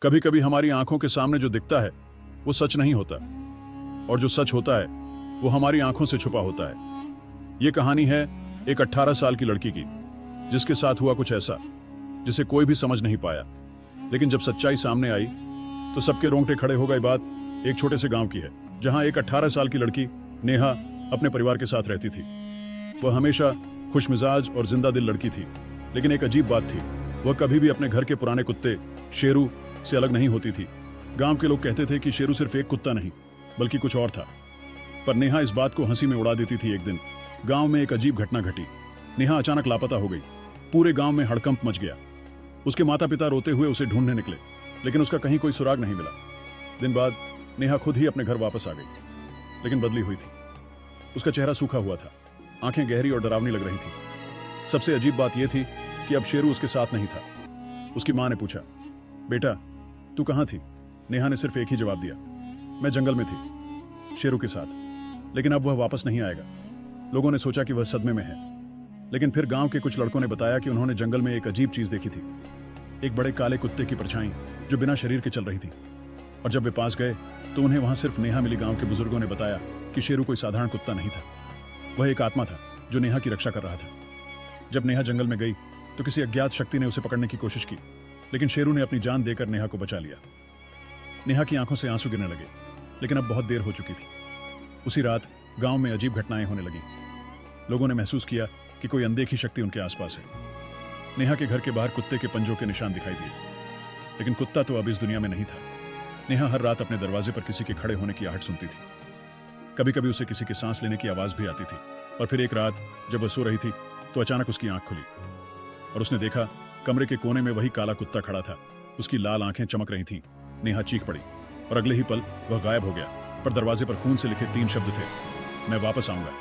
कभी कभी हमारी आंखों के सामने जो दिखता है वो सच नहीं होता, और जो सच होता है वो हमारी आंखों से छुपा होता है। ये कहानी है एक 18 साल की लड़की की, जिसके साथ हुआ कुछ ऐसा जिसे कोई भी समझ नहीं पाया। लेकिन जब सच्चाई सामने आई तो सबके रोंगटे खड़े हो गए। बात एक छोटे से गांव की है, जहां एक 18 साल की लड़की नेहा अपने परिवार के साथ रहती थी। वह हमेशा खुशमिजाज और जिंदा दिल लड़की थी, लेकिन एक अजीब बात थी, वह कभी भी अपने घर के पुराने कुत्ते शेरू से अलग नहीं होती थी। गांव के लोग कहते थे कि शेरू सिर्फ एक कुत्ता नहीं बल्कि कुछ और था, पर नेहा इस बात को हंसी में उड़ा देती थी। एक दिन गांव में एक अजीब घटना घटी। नेहा अचानक लापता हो गई। पूरे गांव में हड़कंप मच गया। उसके माता पिता रोते हुए उसे ढूंढने निकले, लेकिन उसका कहीं कोई सुराग नहीं मिला। दिन बाद नेहा खुद ही अपने घर वापस आ गई, लेकिन बदली हुई थी। उसका चेहरा सूखा हुआ था, आंखें गहरी और डरावनी लग रही थी। सबसे अजीब बात यह थी कि अब शेरू उसके साथ नहीं था। उसकी मां ने पूछा, बेटा तू कहां थी? नेहा ने सिर्फ एक ही जवाब दिया, मैं जंगल में थी शेरू के साथ, लेकिन अब वह वापस नहीं आएगा। लोगों ने सोचा कि वह सदमे में है, लेकिन फिर गांव के कुछ लड़कों ने बताया कि उन्होंने जंगल में एक अजीब चीज देखी थी, एक बड़े काले कुत्ते की परछाई जो बिना शरीर के चल रही थी। और जब वे पास गए तो उन्हें वहां सिर्फ नेहा मिली। गांव के बुजुर्गों ने बताया कि शेरू कोई साधारण कुत्ता नहीं था, वह एक आत्मा था जो नेहा की रक्षा कर रहा था। जब नेहा जंगल में गई तो किसी अज्ञात शक्ति ने उसे पकड़ने की कोशिश की, लेकिन शेरू ने अपनी जान देकर नेहा को बचा लिया। नेहा की आंखों से आंसू गिरने लगे, लेकिन अब बहुत देर हो चुकी थी। उसी रात गांव में अजीब घटनाएं होने लगी। लोगों ने महसूस किया कि कोई अनदेखी शक्ति उनके आसपास है। नेहा के घर के बाहर कुत्ते के पंजों के निशान दिखाई दिए, लेकिन कुत्ता तो अब इस दुनिया में नहीं था। नेहा हर रात अपने दरवाजे पर किसी के खड़े होने की आहट सुनती थी। कभी कभी उसे किसी के सांस लेने की आवाज भी आती थी। और फिर एक रात जब वह सो रही थी तो अचानक उसकी आंख खुली और उसने देखा कमरे के कोने में वही काला कुत्ता खड़ा था। उसकी लाल आंखें चमक रही थीं। नेहा चीख पड़ी और अगले ही पल वह गायब हो गया। पर दरवाजे पर खून से लिखे 3 शब्द थे, मैं वापस आऊंगा।